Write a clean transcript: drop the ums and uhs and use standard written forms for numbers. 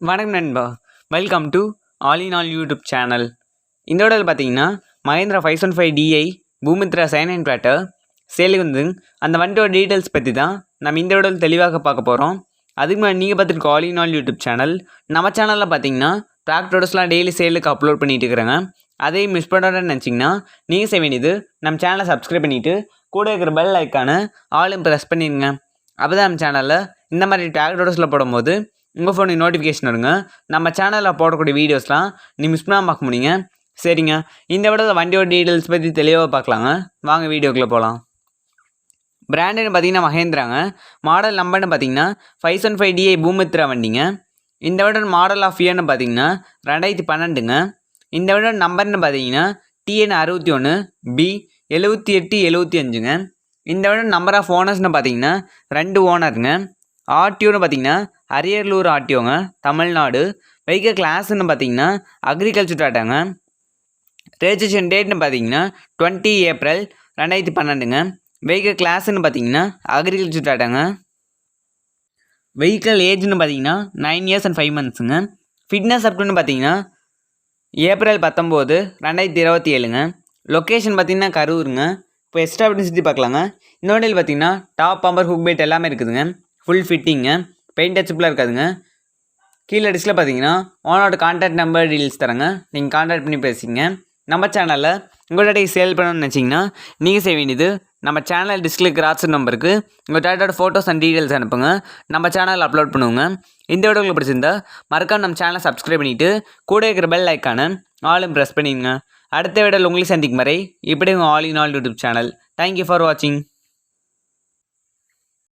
வணக்கம் நண்பா, welcome to all in all YouTube channel. இந்த வீடியோவில் பார்த்தீங்கன்னா Mahindra 515DI Bhoomitra sign tractor சேலுக்கு வந்து அந்த வண்டியோட டீட்டெயில்ஸ் பற்றி தான் நம்ம இந்த வீடியோவில் தெளிவாக பார்க்க போகிறோம். அதுக்கு முன்னாடி நீங்கள் பார்த்துருக்க all in all YouTube channel, நம்ம சேனலில் பார்த்தீங்கன்னா டிராக்டர்ஸ்லாம் டெய்லி சேலுக்கு அப்லோட் பண்ணிட்டு இருக்கிறாங்க. அதையும் மிஸ் பண்ணுறேன்னு நினச்சிங்கன்னா நீங்கள் செய்ய வேண்டியது நம்ம சேனலை சப்ஸ்கிரைப் பண்ணிவிட்டு கூட இருக்கிற பெல் ஐக்கான ஆலும் ப்ரெஸ் பண்ணிடுங்க. அப்போ தான் நம்ம சேனலில் இந்த மாதிரி டிராக்டர்ஸில் போடும்போது உங்கள் ஃபோனுக்கு நோட்டிஃபிகேஷன் வருங்க. நம்ம சேனலில் போடக்கூடிய வீடியோஸ்லாம் நீ மிஸ் பண்ணாமல் பார்க்க முடியுங்க. சரிங்க, இந்த விட வண்டியோட டீட்டெயில்ஸ் பற்றி தெளிவாக பார்க்கலாங்க. வாங்க வீடியோக்குள்ளே போகலாம். பிராண்டுன்னு பார்த்தீங்கன்னா மஹேந்திராங்க. மாடல் நம்பர்னு பார்த்தீங்கன்னா 515DI பூமித்ரா வண்டிங்க. இந்த விட மாடல் ஆஃப் இயர்னு பார்த்தீங்கன்னா 2012ங்க. இந்த விட நம்பர்னு பார்த்தீங்கன்னா TN61B 7875ங்க. இந்த விட நம்பர் ஆஃப் ஓனர்ஸ்னு பார்த்தீங்கன்னா 2 ஓனருங்க. ஆர்டிஓன்னு பார்த்தீங்கன்னா அரியலூர் ஆர்டிஓங்க, தமிழ்நாடு. வெஹிக்கிள் கிளாஸ்ன்னு பார்த்தீங்கன்னா அக்ரிகல்ச்சர் டாட்டாங்க. ரெஜிஸ்ட்ரேஷன் டேட்னு பார்த்தீங்கன்னா 20 ஏப்ரல் 2012ங்க. வெஹிக்கிள் கிளாஸ்ன்னு பார்த்தீங்கன்னா அக்ரிகல்ச்சர் டாட்டாங்க. வெஹிக்கிள் ஏஜ்னு பார்த்தீங்கன்னா 9 years and 5 monthsங்க. ஃபிட்னஸ் அப்டுன்னு பார்த்தீங்கன்னா ஏப்ரல் 19, 2027ங்க. லொக்கேஷன் பார்த்தீங்கன்னா கரூருங்க. இப்போ எக்ஸ்ட்ரா அப்படின்னு சுற்றி பார்க்கலாங்க. இந்த வண்டியில் பார்த்தீங்கன்னா டாப் பம்பர் ஹுக் பெல்ட் எல்லாமே இருக்குதுங்க. ஃபுல் ஃபிட்டிங்க, பெயிண்ட் டச்சப்லாம் இருக்காதுங்க. கீழே டிஸ்கில் பார்த்தீங்கன்னா ஓனரோட கான்டாக்ட் நம்பர் டீல்ஸ் தரேங்க. நீங்கள் கான்டாக்ட் பண்ணி பேசிங்க. நம்ம சேனலில் உங்களோட சேல் பண்ணணும்னு நினச்சிங்கன்னா நீங்கள் செய்ய வேண்டியது நம்ம சேனல் டிஸ்கில் இருக்கிற வாட்ஸ்அப் நம்பருக்கு உங்கள் டேட்டோட ஃபோட்டோஸ் அண்ட் டீட்டெயில்ஸ் அனுப்புங்க. நம்ம சேனலில் அப்லோட் பண்ணுவோங்க. இந்த வீடியோ உங்களுக்கு பிடிச்சிருந்தா மறக்காம நம்ம சேனலை சப்ஸ்கிரைப் பண்ணிவிட்டு கூட இருக்கிற பெல் ஐக்கானை ஆலும் ப்ரெஸ் பண்ணிடுங்க. அடுத்த வீடியோவில் உங்களை சந்திக்கும் வரை இப்படி உங்கள் all in all YouTube channel. Thank you for வாட்சிங்.